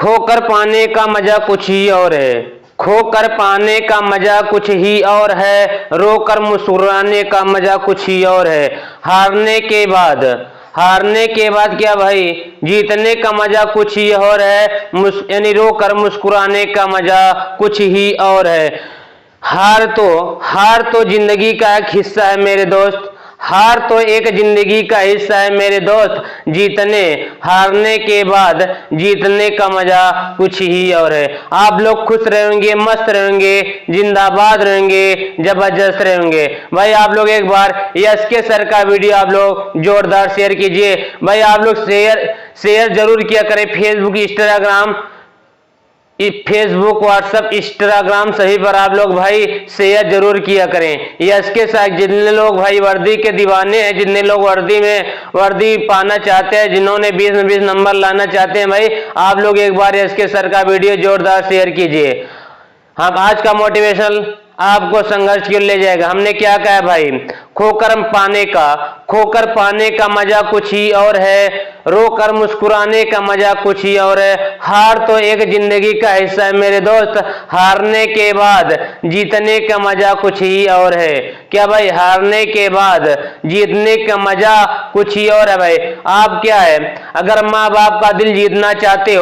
खोकर पाने का मजा कुछ ही और है। खोकर पाने का मजा कुछ ही और है, रोकर मुस्कुराने का मजा कुछ ही और है। हारने के बाद क्या भाई, जीतने का मजा कुछ ही और है, यानी रोकर मुस्कुराने का मजा कुछ ही और है। हार तो जिंदगी का एक हिस्सा है मेरे दोस्त। हार तो एक जिंदगी का हिस्सा है मेरे दोस्त। हारने के बाद जीतने का मजा कुछ ही और है। आप लोग खुश रहेंगे, मस्त रहेंगे, जिंदाबाद रहेंगे, जबरदस्त रहेंगे। भाई आप लोग एक बार एसके सर का वीडियो आप लोग जोरदार शेयर कीजिए। भाई आप लोग शेयर जरूर किया करें। फेसबुक, व्हाट्सएप, इंस्टाग्राम सभी पर आप लोग भाई शेयर जरूर किया करें। इसके साथ जितने लोग भाई वर्दी के दीवाने हैं, जितने लोग वर्दी पाना चाहते हैं, जिन्होंने 20 में 20 नंबर लाना चाहते हैं, भाई आप लोग एक बार इसके सर का वीडियो जोरदार शेयर कीजिए। हम आज का मोटिवेशनल आपको संघर्ष की ओर ले जाएगा। हमने क्या कहा भाई, खोकर पाने का मजा कुछ ही और है, रोकर मुस्कुराने का मजा कुछ ही और है। हार तो एक जिंदगी का हिस्सा है मेरे दोस्त। हारने के बाद जीतने का मजा कुछ ही और है। क्या भाई, हारने के बाद जीतने का मजा कुछ ही और है। भाई आप क्या है, अगर माँ बाप का दिल जीतना चाहते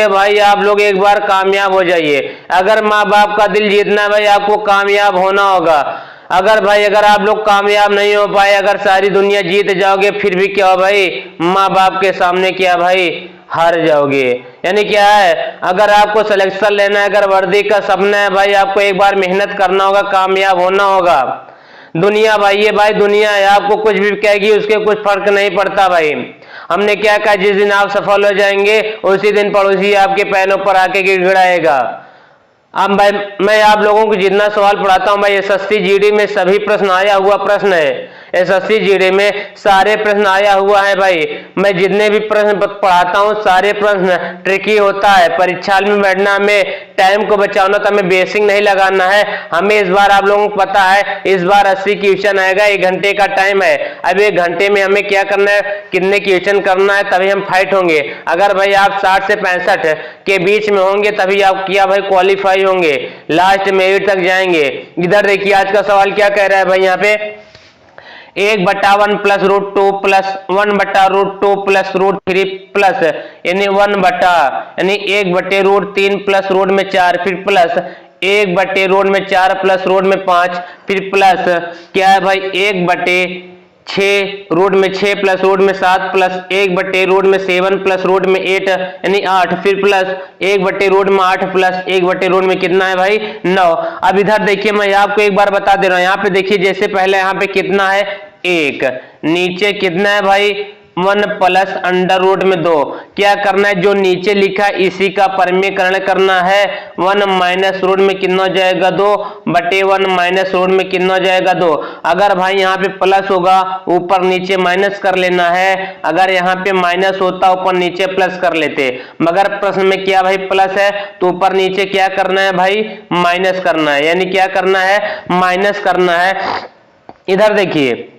हो, भाई आप लोग एक बार कामयाब हो जाइए। अगर माँ बाप का दिल जीतना है भाई, आपको कामयाब होना होगा। अगर आप लोग कामयाब नहीं हो पाए, अगर सारी दुनिया जीत जाओगे, फिर भी क्या हो भाई, माँ बाप के सामने क्या भाई, हार जाओगे। यानी क्या है, अगर आपको सिलेक्शन लेना है, अगर वर्दी का सपना है भाई, आपको एक बार मेहनत करना होगा, कामयाब होना होगा। दुनिया भाई ये भाई दुनिया है, आपको कुछ भी कहेगी उसके कुछ फर्क नहीं पड़ता भाई। हमने क्या कहा, जिस दिन आप सफल हो जाएंगे उसी दिन पड़ोसी आपके पैरों पर आके गिड़गिड़ाएगा। अब भाई मैं आप लोगों को जितना सवाल पढ़ाता हूं भाई, एसएससी जीडी में सभी प्रश्न आया हुआ प्रश्न है। एसएससी जीडी में सारे प्रश्न आया हुआ है भाई। मैं जितने भी प्रश्न पढ़ाता हूं सारे प्रश्न ट्रिकी होता है। परीक्षा में बैठना, हमें टाइम को बचाना, तो हमें बेसिक नहीं लगाना है। हमें इस बार आप लोगों को पता है, इस बार 80 क्वेश्चन आएगा, 1 घंटे का टाइम है। अब 1 घंटे में हमें क्या करना है, कितने क्वेश्चन करना है, तभी हम फाइट होंगे। अगर भाई आप 60 से 65 के बीच में होंगे तभी आप क्या भाई क्वालिफाई होंगे, लास्ट मेरिट तक जाएंगे। इधर देखिए आज का सवाल क्या कह रहा है भाई, यहाँ पे 1/1 प्लस √2 प्लस 1/√2 प्लस √3 प्लस यानी 1/√3 प्लस रूट में 4 फिर प्लस 1/√4 प्लस रूट में 5 फिर प्लस क्या है भाई 1/6 रूट में 6 प्लस रूट में 7 प्लस 1/√7 प्लस रूट में 8 यानी 8 फिर प्लस 1/√8 प्लस 1/रूट में कितना है भाई 9। अब इधर देखिए मैं आपको एक बार बता दे रहा हूं, यहाँ पे देखिए जैसे पहले यहाँ पे कितना है 1, नीचे कितना है भाई 1 प्लस √2। क्या करना है, जो नीचे लिखा है इसी का परमीकरण करना है। 1 माइनस रूट में कितना हो जाएगा 2/1 माइनस रूट में कितना हो जाएगा 2। अगर भाई यहाँ पे प्लस होगा ऊपर नीचे माइनस कर लेना है, अगर यहाँ पे माइनस होता ऊपर नीचे प्लस कर लेते, मगर प्रश्न में क्या भाई प्लस है तो ऊपर नीचे क्या करना है भाई माइनस करना है, यानी क्या करना है माइनस करना है। इधर देखिए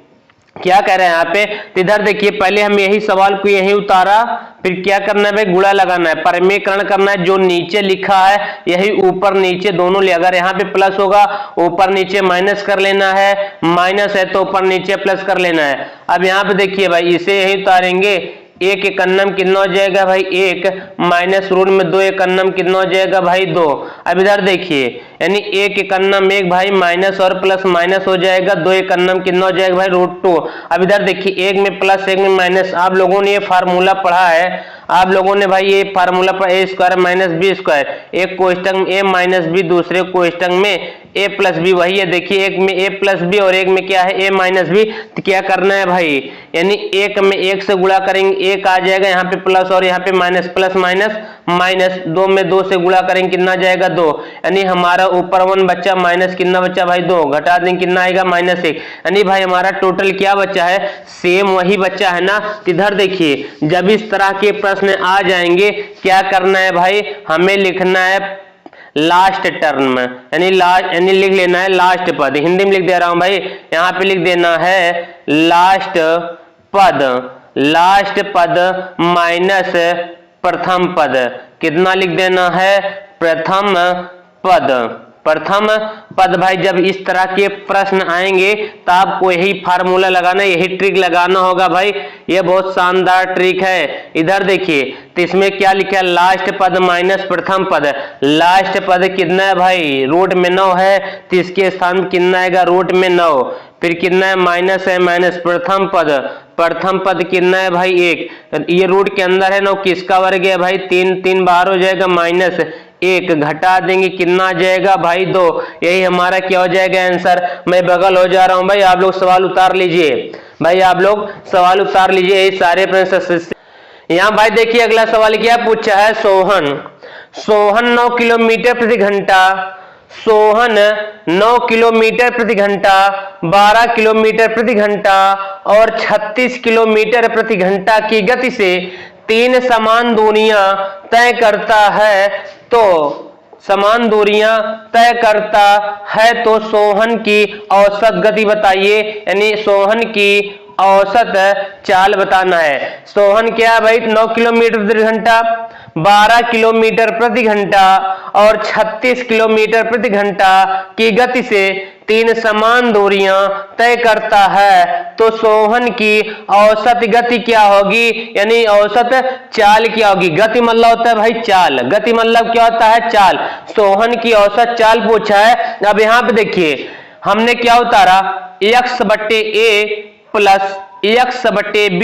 क्या कह रहे हैं यहाँ पे, तो इधर देखिए पहले हम यही सवाल को यही उतारा, फिर क्या करना है भाई गुणा लगाना है, परमीकरण करना है। जो नीचे लिखा है यही ऊपर नीचे दोनों ले, अगर यहाँ पे प्लस होगा ऊपर नीचे माइनस कर लेना है, माइनस है तो ऊपर नीचे प्लस कर लेना है। अब यहाँ पे देखिए भाई इसे यही उतारेंगे, 1 एक अन्नम कितना हो जाएगा भाई 1 माइनस रूट में 2 एक अन्नम कितना हो जाएगा भाई 2। अब इधर देखिए यानी 1 एक अन्नम 1 भाई माइनस और प्लस माइनस हो जाएगा, 2 एक अन्नम कितना हो जाएगा भाई √2। अब इधर देखिए 1 में प्लस 1 में माइनस, आप लोगों ने ये फार्मूला पढ़ा है, आप लोगों ने भाई ये फार्मूला पढ़ा a² माइनस b², एक कोष्टक में a माइनस b, दूसरे कोष्टक में a प्लस b, वही है देखिए एक में a प्लस b और एक में क्या है a माइनस b। तो क्या करना है भाई यानी 1 में 1 से गुणा करेंगे 1 आ जाएगा, यहाँ पे प्लस और यहाँ पे माइनस, प्लस माइनस माइनस, 2 में 2 से गुणा करेंगे कितना जाएगा 2, यानी हमारा ऊपर 1 बच्चा माइनस कितना बच्चा भाई 2, घटा देंगे कितना आएगा -1, यानी भाई हमारा टोटल क्या बच्चा है सेम वही बच्चा है ना। इधर देखिए जब इस तरह के प्रश्न आ जाएंगे क्या करना है भाई, हमें लिखना है लास्ट टर्म, यानी लिख लेना है लास्ट पद। हिंदी में लिख दे रहा हूं भाई, यहाँ पे लिख देना है लास्ट पद। लास्ट पद माइनस प्रथम पद, कितना लिख देना है, प्रथम पद। प्रथम पद भाई जब इस तरह के प्रश्न आएंगे तो आपको यही फार्मूला लगाना, यही ट्रिक लगाना होगा भाई। ये बहुत शानदार ट्रिक है। इधर देखिए तो इसमें क्या लिखा है, लास्ट पद माइनस प्रथम पद। लास्ट पद कितना है भाई, रूट में 9 है तो इसके स्थान कितना आएगा, रूट में 9। फिर कितना है, माइनस है, माइनस प्रथम पद, प्रथम पद कितना है भाई 1, ये रूट के अंदर है 9, किसका वर्ग है भाई 3, 3 बाहर हो जाएगा, माइनस 1 घटा देंगे कितना आ जाएगा भाई 2। यही हमारा क्या हो जाएगा आंसर। मैं बगल हो जा रहा हूं भाई, आप लोग सवाल उतार लीजिए भाई, आप लोग सवाल उतार लीजिए। यही सारे प्रश्न यहाँ भाई देखिए अगला सवाल क्या पूछा है, सोहन 9 किलोमीटर प्रति घंटा, सोहन 9 किलोमीटर प्रति घंटा, 12 किलोमीटर प्रति घंटा और 36 किलोमीटर प्रति घंटा की गति से 3 समान दूरियां तय करता है। तो समान दूरियां तय करता है तो सोहन की औसत गति बताइए, यानी सोहन की औसत चाल बताना है। सोहन क्या है भाई, 9 किलोमीटर प्रति घंटा, 12 किलोमीटर प्रति घंटा और 36 किलोमीटर प्रति घंटा की गति से 3 समान दूरियां तय करता है। तो सोहन की औसत गति क्या होगी, यानी औसत चाल क्या होगी। गति मतलब होता है भाई चाल, गति मतलब क्या होता है, चाल। सोहन की औसत चाल पूछा है। अब यहाँ पे देखिए हमने क्या उतारा, x बट्टे a प्लस x बट्टे b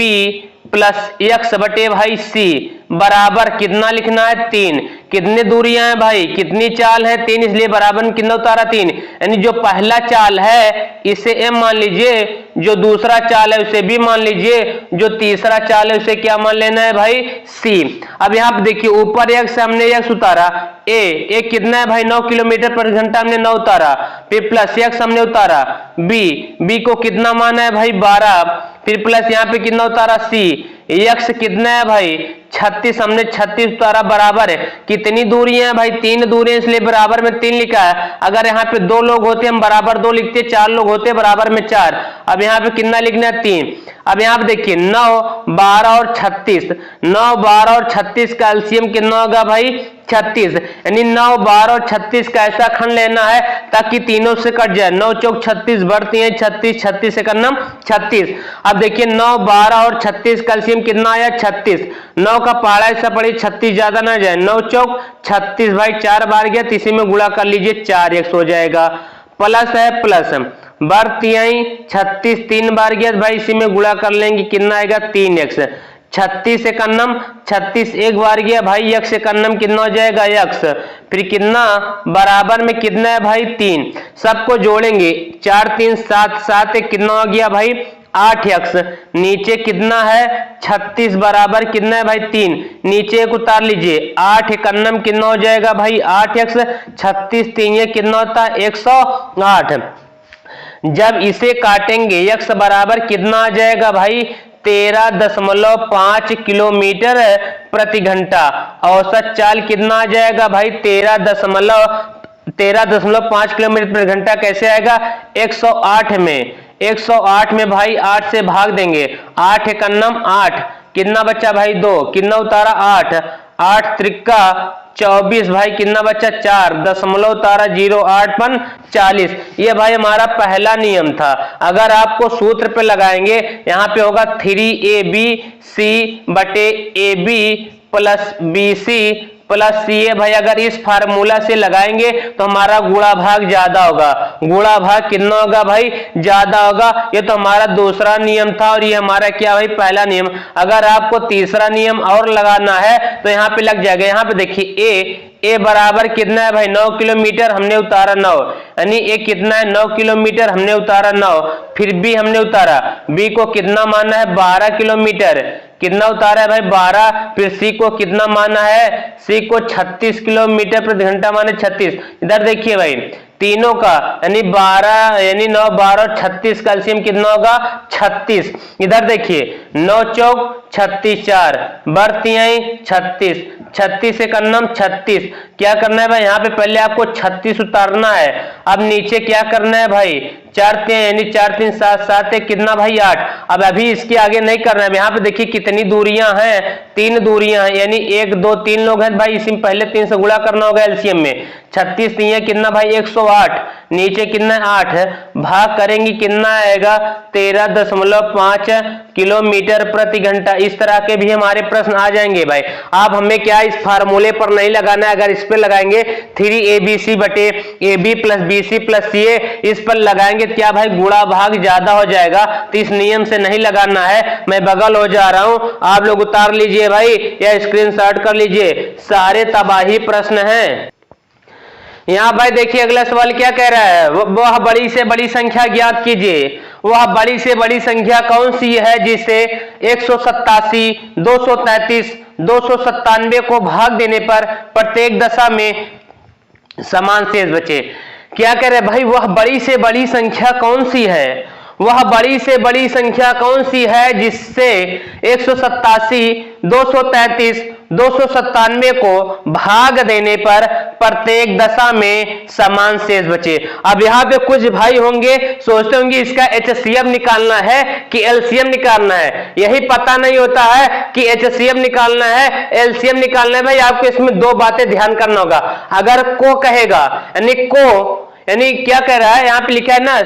प्लस x बटे भाई c बराबर कितना लिखना है, 3। कितनी दूरियां हैं भाई, कितनी चाल है 3, इसलिए बराबर कितना उतारा 3। यानी जो पहला चाल है इसे m मान लीजिए, जो दूसरा चाल है उसे b मान लीजिए, जो तीसरा चाल है उसे क्या मान लेना है भाई, c। अब यहाँ पे देखिए ऊपर x हमने x उतारा, a कितना है भाई 9 किलोमीटर प्रति घंटा हमने 9 उतारा, फिर प्लस x हमने उतारा, b को कितना माना है भाई 12, फिर प्लस यहाँ पे कितना उतारा c, x कितना है भाई 36 हमने 36 उतारा, बराबर है कितनी दूरी है भाई 3 दूरी है, इसलिए बराबर में 3 लिखा है। अगर यहाँ पे 2 लोग होते हम बराबर 2 लिखते, 4 लोग होते बराबर में 4। अब यहाँ पे कितना लिखना है 3। अब यहाँ पे देखिए 9, 12 और 36, 9, 12 और 36 का एलसीएम कितना होगा भाई 36, यानी 9, 12 और 36 का ऐसा खंड लेना है ताकि तीनों से कट जाए। 9 चौक 36 बढ़ती है 36, 36 से करना 36। अब देखिए 9, 12 और 36 का एलसीएम कितना आया 36, 9 का पहाड़ा ऐसा पड़ी 36 ज्यादा ना जाए, 9 चौक 36 भाई 4 बार गया तो इसी में गुणा कर लीजिए 4x हो जाएगा, प्लस है प्लस बढ़ती आई 36 3 बार गया भाई इसी में गुणा कर लेंगे कितना आएगा 3x, 36 एकन्नम 36 एक बार गया भाई x एकन्नम कितना हो जाएगा x, फिर कितना बराबर में कितना है भाई 3, सबको जोड़ेंगे 4 3 7 7 कितना हो गया भाई 8x, नीचे कितना है 36 बराबर कितना है भाई 3, नीचे एक उतार लीजिए 8 एकन्नम कितना हो जाएगा भाई 8x, 36 3 ये कितना होता है 108। जब इसे काटेंगे x बराबर कितना आ जाएगा भाई 13.5 किलोमीटर प्रति घंटा, औसत चाल कितना आ जाएगा भाई 13.5 किलोमीटर प्रति घंटा कैसे आएगा 108 में, 108 में भाई 8 से भाग देंगे, 8 एकन्नम 8 कितना बचा भाई 2, कितना उतारा 8, 8 त्रिका 24 भाई कितना बचा 4, दशमलव उतारा 0, 8 पन 40। ये भाई हमारा पहला नियम था। अगर आपको सूत्र पे लगाएंगे यहाँ पे होगा 3abc बटे ab प्लस bc प्लस सी भाई, अगर इस फार्मूला से लगाएंगे तो हमारा गुणा भाग ज्यादा होगा, गुणा भाग कितना होगा भाई ज्यादा होगा। ये तो हमारा दूसरा नियम था और ये हमारा क्या भाई पहला नियम। अगर आपको तीसरा नियम और लगाना है तो यहाँ पे लग जाएगा। यहाँ पे देखिए ए बराबर कितना है भाई 9 किलोमीटर हमने उतारा 9, यानी ए कितना है 9 किलोमीटर हमने उतारा 9, फिर बी हमने उतारा, बी को कितना माना है 12 किलोमीटर, कितना उतारा है भाई 12, फिर सी को कितना माना है, सी को 36 किलोमीटर प्रति घंटा माने 36। इधर देखिए भाई तीनों का यानी 12 यानी 9 12 और 36 का एलसीएम कितना होगा 36। इधर देखिए 9 चौक 36 4 बढ़ती आई 36 36 एक अन्नम 36, क्या करना है भाई यहाँ पे पहले आपको 36 उतारना है। अब नीचे क्या करना है भाई 4 3 यानी 4 3 7 7 1 कितना भाई 8। अब अभी इसके आगे नहीं करना है। यहाँ पे देखिए कितनी दूरियां हैं, 3 दूरियां हैं, यानी 1 2 3 लोग हैं भाई, इसी में पहले 3 से गुणा करना होगा एलसीएम में। 36 नहीं है कितना भाई 108, नीचे कितना 8 है, भाग करेंगे कितना आएगा 13.5 किलोमीटर प्रति घंटा। इस तरह के भी हमारे प्रश्न आ जाएंगे भाई। आप हमें क्या इस फार्मूले पर नहीं लगाना है, अगर इस पे लगाएंगे 3abc बटे ab plus bc plus ca, इस पर लगाएंगे क्या भाई गुणा भाग ज्यादा हो जाएगा, तो इस नियम से नहीं लगाना है। मैं बगल हो जा रहा हूं, आप लोग उतार लीजिए भाई या स्क्रीनशॉट कर लीजिए, सारे तबाही प्रश्न हैं। यहाँ भाई देखिए अगला सवाल क्या कह रहा है, वह बड़ी से बड़ी संख्या ज्ञात कीजिए। वह बड़ी से बड़ी संख्या कौन सी है जिससे 187, 233, 297 को भाग देने पर प्रत्येक दशा में समान शेष बचे। क्या कह रहे भाई वह बड़ी से बड़ी संख्या कौन सी है, वह बड़ी से बड़ी संख्या कौन सी है जिससे 187, 233, 297 को भाग देने पर प्रत्येक दशा में समान शेष बचे। अब यहाँ पे कुछ भाई होंगे सोचते होंगे इसका एचसीएफ निकालना है कि एलसीएम निकालना है, यही पता नहीं होता है कि एचसीएफ निकालना है एलसीएम निकालना है। भाई आपको इसमें 2 बातें ध्यान करना होगा। अगर को कहेगा यानी क्या कह रहा है यहाँ पे लिखा है ना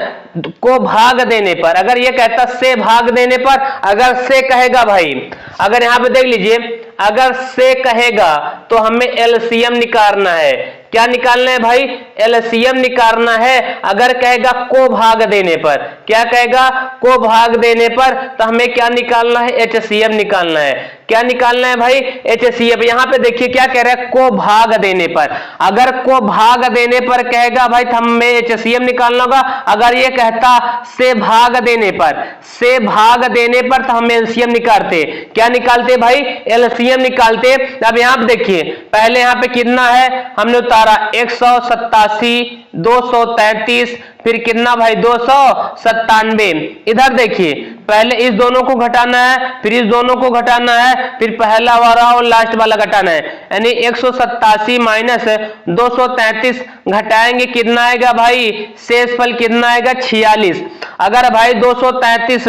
को भाग देने पर, अगर ये कहता से भाग देने पर, अगर से कहेगा भाई, अगर यहाँ पे देख लीजिए अगर से कहेगा तो हमें एलसीएम निकालना है। क्या निकालना है भाई एलसीएम निकालना है। अगर कहेगा को भाग देने पर, क्या कहेगा को भाग देने पर, तो हमें क्या निकालना है एचसीएफ निकालना है। क्या निकालना है भाई एचसीएफ। यहाँ पे देखिए क्या कह रहा है को भाग देने पर, अगर को भाग देने पर कहेगा भाई तो हमें एचसीएफ निकालना होगा। अगर ये कहता से भाग देने पर, से भाग देने पर, तो हम एलसीएम निकालते। क्या निकालते भाई एलसीएम निकालते। अब यहाँ पे देखिए पहले यहाँ पे कितना है हमने उतारा 187, 233, फिर कितना भाई 297। इधर देखिए पहले इस दोनों को घटाना है, फिर इस दोनों को घटाना है, फिर पहला वाला और लास्ट वाला घटाना है, यानी 187 माइनस 233 घटाएंगे कितना आएगा भाई शेषफल कितना आएगा 46। अगर भाई 233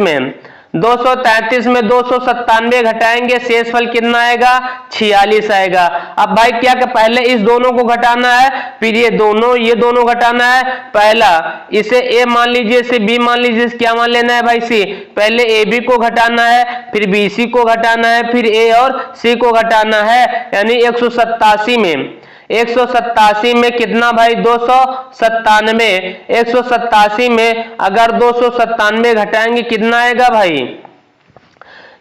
में 297 घटाएंगे शेषफल कितना आएगा 46 आएगा। अब भाई क्या पहले इस दोनों को घटाना है, फिर ये दोनों घटाना है। पहला इसे ए मान लीजिए, इसे बी मान लीजिए, क्या मान लेना है भाई सी। पहले ए बी को घटाना है, फिर बी सी को घटाना है, फिर ए और सी को घटाना है, यानी 187 में कितना भाई 297। 187 में अगर 297 घटाएंगे कितना आएगा भाई,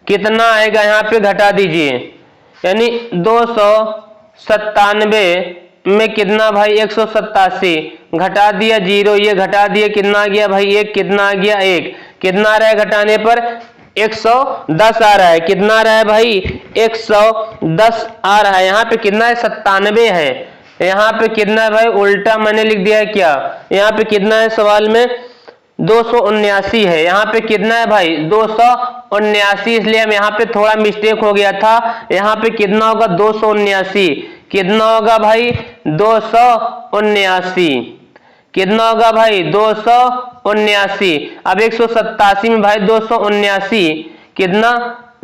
कितना आएगा यहाँ पे घटा दीजिए, यानी 297 में कितना भाई 187 घटा दिया 0, ये घटा दिया कितना आ गया भाई 1, कितना आ गया 1, कितना आ रहा है घटाने पर 110 आ रहा है। कितना आ रहा है भाई 110 आ रहा है। यहाँ पे कितना है 97 है, यहाँ पे कितना है भाई उल्टा मैंने लिख दिया है क्या, यहाँ पे कितना है सवाल में 279 है। यहाँ पे कितना है भाई 279, इसलिए हम यहाँ पे थोड़ा मिस्टेक हो गया था। यहाँ पे कितना होगा 279, कितना होगा भाई 279, कितना होगा भाई 279। अब 187 में भाई 279 कितना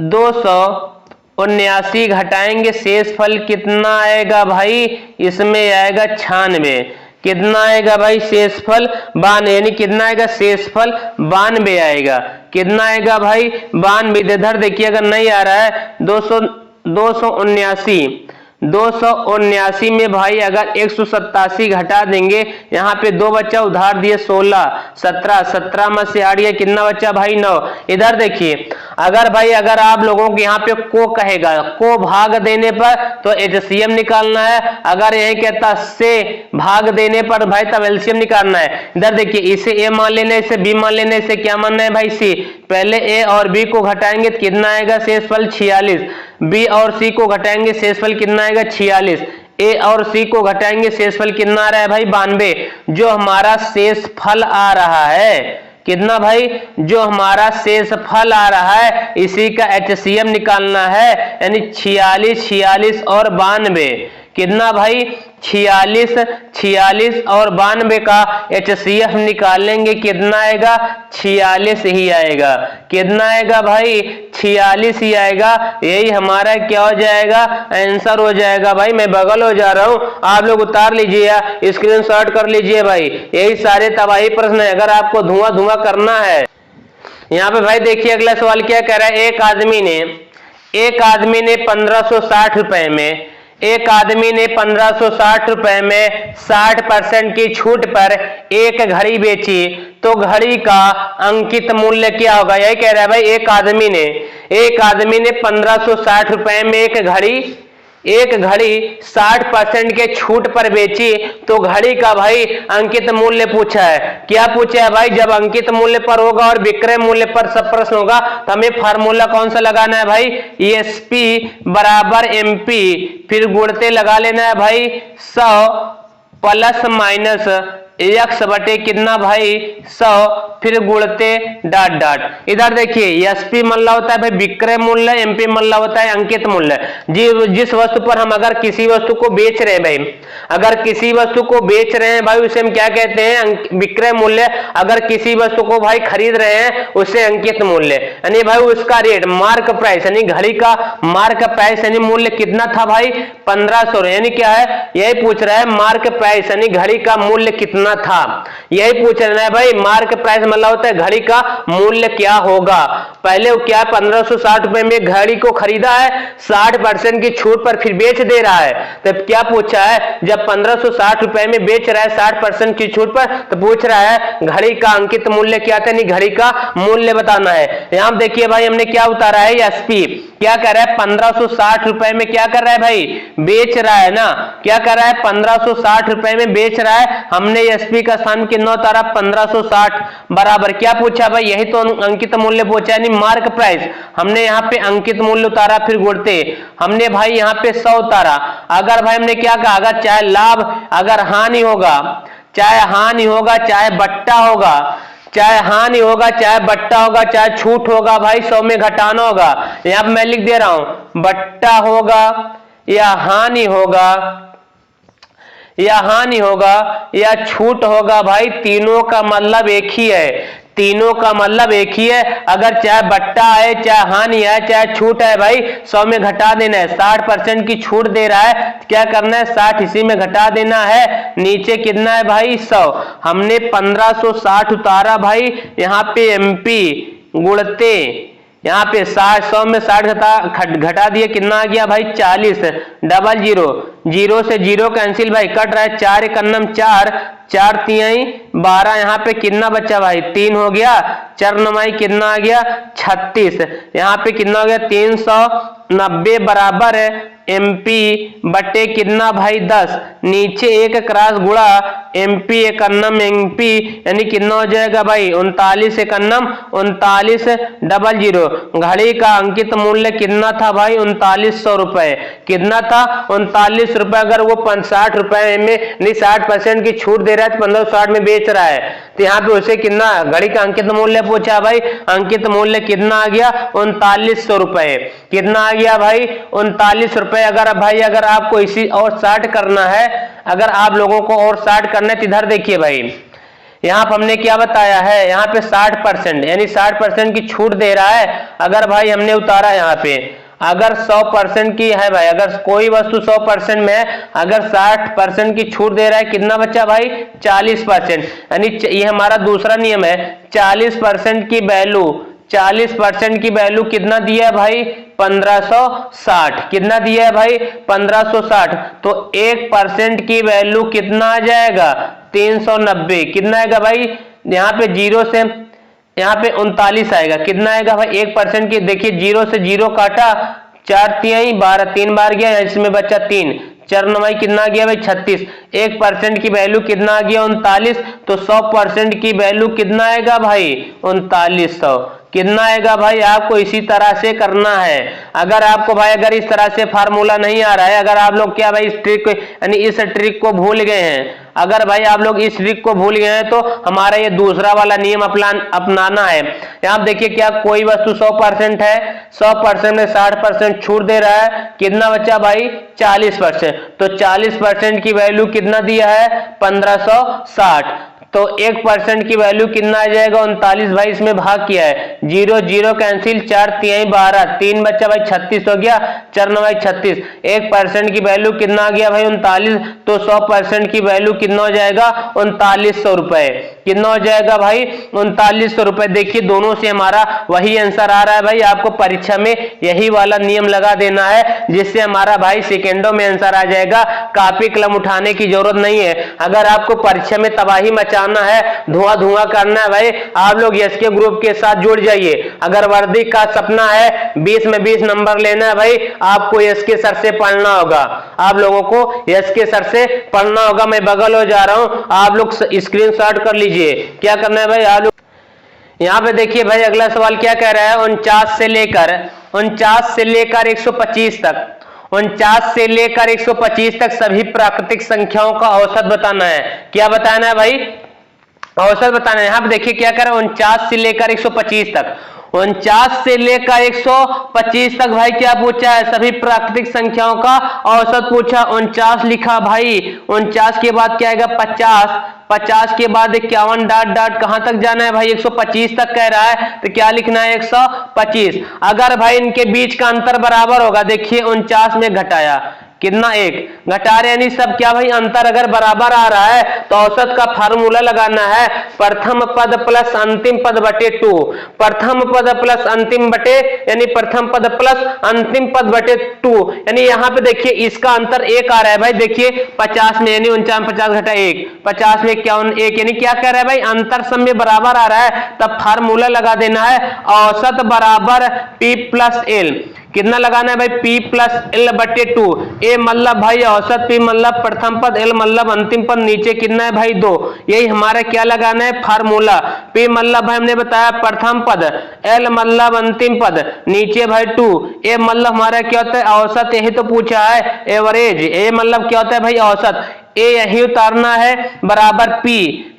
279 घटाएंगे शेषफल कितना आएगा भाई, इसमें आएगा 96। कितना आएगा भाई शेषफल 92, यानी कितना आएगा शेषफल 92 आएगा। कितना आएगा भाई 92। इधर देखिए अगर नहीं आ रहा है 279 में भाई अगर 187 घटा देंगे, यहाँ पे 2 बच्चा उधार दिए 16, 17 में से 8 कितना बच्चा भाई 9। इधर देखिए अगर आप लोगों को यहाँ पे को कहेगा को भाग देने पर तो एचसीएम निकालना है। अगर यही कहता से भाग देने पर भाई तब एलसीएम निकालना है। इधर देखिए इसे ए मान लेना, इसे बी मान लेना, इसे क्या मानना है भाई सी। पहले ए और बी को घटाएंगे तो कितना आएगा शेषफल 46, बी और सी को घटाएंगे शेषफल कितना आएगा 46, ए और सी को घटाएंगे शेषफल कितना आ रहा है भाई 92। जो हमारा शेषफल आ रहा है कितना भाई, जो हमारा शेषफल आ रहा है इसी का एचसीएम निकालना है, यानी 46, 46 और 92 कितना भाई 46, 46 और 92 का HCF निकालेंगे कितना आएगा 46 ही आएगा। कितना आएगा भाई 46 ही आएगा। यही हमारा क्या हो जाएगा आंसर हो जाएगा भाई। मैं बगल हो जा रहा हूं, आप लोग उतार लीजिए, स्क्रीनशॉट कर लीजिए भाई। यही सारे तबाही प्रश्न है अगर आपको धुआं धुआं करना है। यहाँ पे भाई देखिए अगला सवाल क्या कह रहा है। एक आदमी ने 1560 रुपए में, एक आदमी ने 1560 रुपए में 60% की छूट पर एक घड़ी बेची तो घड़ी का अंकित मूल्य क्या होगा। यही कह रहा है भाई एक आदमी ने 1560 रुपए में एक घड़ी 60% के छूट पर बेची तो घड़ी का भाई अंकित मूल्य पूछा है। क्या पूछा है भाई, जब अंकित मूल्य पर होगा और विक्रय मूल्य पर सब प्रश्न होगा तो हमें फार्मूला कौन सा लगाना है भाई, ESP बराबर MP, फिर गुणते लगा लेना है भाई 100 प्लस माइनस x बटे कितना भाई 100, फिर गुणते डॉट डॉट। इधर देखिए एसपी मल्ला होता है भाई विक्रय मूल्य, एमपी मल्ला होता है अंकित मूल्य। जिस वस्तु पर हम अगर किसी वस्तु को बेच रहे हैं भाई, अगर किसी वस्तु को बेच रहे हैं भाई उसे हम क्या कहते हैं विक्रय मूल्य। अगर किसी वस्तु को भाई खरीद रहे हैं उसे अंकित मूल्य, यानी भाई उसका रेट मार्क प्राइस, यानी घड़ी का मार्क प्राइस यानी मूल्य कितना था भाई 1500। यानी क्या है यही पूछ रहा है मार्क प्राइस यानी घड़ी का मूल्य कितना था, यही पूछ रहा है भाई। मार्क प्राइस मतलब होता है घड़ी का मूल्य क्या होगा। पहले वो क्या 1560 रुपए में घड़ी को खरीदा है, 60% की छूट पर फिर बेच दे रहा है। तो क्या पूछा है, जब 1560 रुपए में बेच रहा है 60% की छूट पर, तो पूछ रहा है घड़ी का अंकित मूल्य क्या था, नहीं घड़ी का मूल्य बताना है। यहां देखिए भाई हमने क्या उतारा है एसपी, क्या कर रहा है 1560 रुपए में क्या कर रहा है भाई बेच रहा है ना, क्या कर रहा है 1560 रुपए में बेच रहा है। हमने एसपी का स्थान कितना उतारा 1560 बराबर क्या पूछा भाई, यही तो अंकित मूल्य पूछा है मार्क प्राइस। हमने यहाँ पे अंकित मूल्य उतारा, फिर गुणते हमने भाई यहाँ पे 100 उतारा। अगर भाई हमने क्या कहा, अगर चाहे लाभ अगर हानि होगा, चाहे बट्टा होगा, चाहे हानि होगा चाहे बट्टा होगा चाहे छूट होगा भाई 100 में घटाना होगा। यहां पर मैं लिख दे रहा हूं बट्टा होगा या हानि होगा या छूट होगा भाई, तीनों का मतलब एक ही है, तीनों का मतलब एक ही है। अगर चाहे बट्टा है चाहे हानि है चाहे छूट है भाई 100 में घटा देना है। 60% की छूट दे रहा है, क्या करना है 60 इसी में घटा देना है। नीचे कितना है भाई 100, हमने 1560 उतारा भाई, यहाँ पे एमपी गुणते यहाँ पे 100 में 60 घटा दिए, कितना आ गया भाई 40, डबल जीरो, जीरो से जीरो कैंसिल भाई कट रहा है, 4 एक अन्नम 4, 4 तिहाई 12, यहाँ पे कितना बच्चा भाई 3 हो गया, 4 नमाई कितना आ गया 36, यहाँ पे कितना हो गया 390 बराबर है एमपी बटे कितना भाई 10, नीचे एक क्रॉस गुणा एमपी एक अन्नम एमपी, यानी कितना हो जाएगा भाई 39 एक अन्नम 39 डबल जीरो। घड़ी का अंकित मूल्य कितना था भाई 3900 रुपए, कितना था 39 रुपए। अगर वो 60 रुपए में नहीं 60% की छूट दे रहा है तो 1560 में बेच रहा है, तो यहाँ पे उसे कितना घड़ी का अंकित मूल्य पूछा भाई, अंकित मूल्य कितना आ गया 3900 रुपए, कितना आ गया भाई 39 रुपए। अगर भाई अगर आपको इसी और 60 करना है, अगर आप लोगों को और 60 करना है तो इधर देखिए भाई यहाँ पर हमने क्या बताया है, यहाँ पे 60% यानी 60% की छूट दे रहा है। अगर भाई हमने उतारा यहाँ पे अगर 100% की है भाई, अगर कोई वस्तु 100% में है, अगर 60% की छूट दे रहा है कितना बच्चा भाई 40%, यानी ये हमारा दूसरा नियम है 40% की वैल्यू, 40% की वैल्यू कितना दिया है भाई 1560, कितना दिया है भाई 1560, तो 1% की वैल्यू कितना आ जाएगा 390, कितना आएगा भाई यहाँ पे जीरो से यहाँ पे 39 आएगा, कितना आएगा भाई 1% की, देखिए जीरो से जीरो काटा 4 तिहाई 12, 3 बार गया इसमें बच्चा 3, 4 नवाई कितना गया भाई 36, 1% की वैल्यू कितना आ गया 39, तो 100% की वैल्यू कितना आएगा भाई 3900, कितना आएगा भाई, आपको इसी तरह से करना है। अगर आपको भाई अगर इस तरह से फार्मूला नहीं आ रहा है, अगर आप लोग क्या भाई इस ट्रिक यानी इस ट्रिक को भूल गए हैं, अगर भाई आप लोग इस ट्रिक को भूल गए हैं तो हमारा ये दूसरा वाला नियम अपनाना है। यहाँ देखिए क्या कोई वस्तु 100% है, 100% में 60% छूट दे रहा है, कितना बचा भाई 40%। तो 40% की वैल्यू कितना दिया है 1560, तो 1% की वैल्यू कितना आ जाएगा 39 भाई, इसमें भाग किया है 0 0 कैंसिल, 4 3 12, 3 बच्चा भाई 36 हो गया, 4 9 भाई 36। 1% की वैल्यू कितना आ गया भाई 39, तो 100% की वैल्यू कितना हो जाएगा 3900 रुपए। कितना हो जाएगा भाई 3900 रुपए। देखिए दोनों से हमारा वही आंसर आ रहा है भाई, आपको परीक्षा में यही वाला नियम लगा देना है जिससे हमारा भाई सेकेंडों में आंसर आ जाएगा, कॉपी कलम उठाने की जरूरत नहीं है। अगर आपको परीक्षा में तबाही मचाना है, धुआं धुआं करना है भाई, आप लोग एसके ग्रुप के साथ जुड़ जाइए। अगर वर्दी का सपना है 20 में 20 नंबर लेना है भाई, आपको एसके सर से पढ़ना होगा, आप लोगों को एसके सर से पढ़ना होगा। मैं बगल हो जा रहा हूं, आप लोग स्क्रीनशॉट कर लीजिए। क्या करना है भाई, आप लोग यहाँ पे देखिए भाई अगला सवाल क्या कह रहा है, 49 से लेकर 125 तक, 49 से लेकर 125 तक सभी प्राकृतिक संख्याओं का औसत बताना है। क्या बताना है भाई, औसत बताना है। यहाँ पे देखिए क्या कर रहा है 49 से लेकर 125 तक, 49 से लेकर 125 तक भाई क्या पूछा है, सभी प्राकृतिक संख्याओं का औसत पूछा। 49 लिखा भाई, 49 के बाद क्या आएगा 50, 50 के बाद 51 डॉट डॉट कहां तक जाना है भाई 125 तक कह रहा है, तो क्या लिखना है 125। अगर भाई इनके बीच का अंतर बराबर होगा, देखिए 49 में घटाया कितना 1, घटा रहे यानी सब क्या भाई अंतर अगर बराबर आ रहा है तो औसत का फार्मूला लगाना है, प्रथम पद प्लस अंतिम पद बटे 2, प्रथम पद प्लस अंतिम बटे यानी प्रथम पद प्लस अंतिम पद बटे 2, यानी यहाँ पे देखिए इसका अंतर 1 आ रहा है भाई। देखिए 50 में यानी 49 50 घटा 1, 50 में 51 1, यानी क्या कह रहा है भाई अंतर सब में बराबर आ रहा है, तब फार्मूला लगा देना है औसत बराबर P प्लस L। कितना लगाना है भाई P प्लस L बटे 2। ए मतलब भाई औसत, P मतलब प्रथम पद, L मतलब अंतिम पद, नीचे कितना है भाई 2। यही हमारा क्या लगाना है फार्मूला। P मतलब भाई हमने बताया प्रथम पद, L मतलब अंतिम पद, नीचे भाई 2, ए मतलब हमारा क्या होता है औसत, यही तो पूछा है एवरेज। ए मतलब क्या होता है भाई औसत, ए यही उतारना है बराबर P,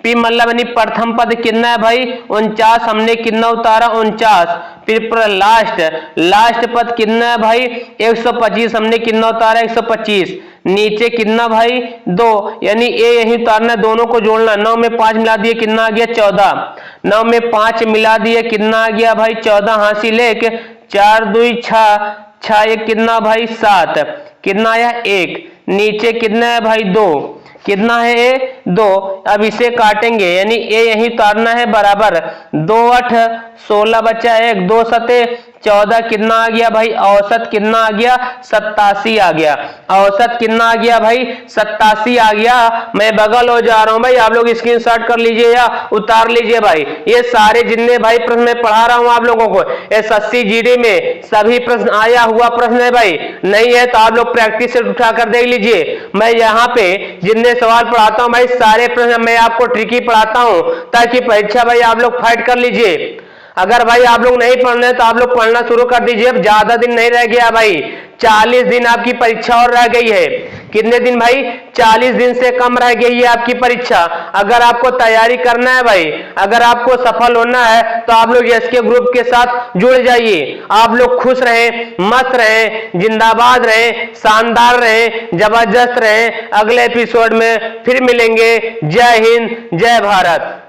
P मतलब यानी प्रथम पद कितना है भाई 49, हमने कितना उतारा 49, फिर लास्ट पद कितना है भाई 125, हमने कितना उतारा 125, नीचे कितना भाई 2, यानी ए यही उतारना, दोनों को जोड़ना। 9 में 5 मिला दिए कितना आ गया 14, 9 में 5 मिला दिए कितना आ गया भाई 14, हासिल 1, 4 2 6, 6 1 कितना भाई 7, कितना आया 1, नीचे कितना है भाई 2, कितना है ए 2। अब इसे काटेंगे यानी ए यही उतारना है बराबर 2 8 16 बचा 1, 2 7 14, कितना आ गया भाई औसत कितना आ गया 87 आ गया, औसत कितना आ गया भाई 87 आ गया। मैं बगल हो जा रहा हूं भाई, आप लोग स्क्रीनशॉट कर लीजिए या उतार लीजिए भाई। ये सारे जितने भाई प्रश्न मैं पढ़ा रहा हूं आप लोगों को, SSC GD में सभी प्रश्न आया हुआ प्रश्न है भाई, नहीं है तो आप लोग प्रैक्टिस से उठा कर देख लीजिए। मैं यहाँ पे जितने सवाल पढ़ाता हूँ भाई सारे प्रश्न मैं आपको ट्रिकी पढ़ाता हूँ ताकि परीक्षा भाई आप लोग फाइट कर लीजिए। अगर भाई आप लोग नहीं पढ़ने तो आप लोग पढ़ना शुरू कर दीजिए, अब ज्यादा दिन नहीं रह गया भाई, 40 दिन आपकी परीक्षा और रह गई है। कितने दिन भाई 40 दिन से कम रह गई है आपकी परीक्षा। अगर आपको तैयारी करना है भाई, अगर आपको सफल होना है तो आप लोग एसके ग्रुप के साथ जुड़ जाइए। आप लोग खुश रहें, मस्त रहें, जिंदाबाद रहें, शानदार रहें, जबरदस्त रहें। अगले एपिसोड में फिर मिलेंगे। जय हिंद, जय भारत।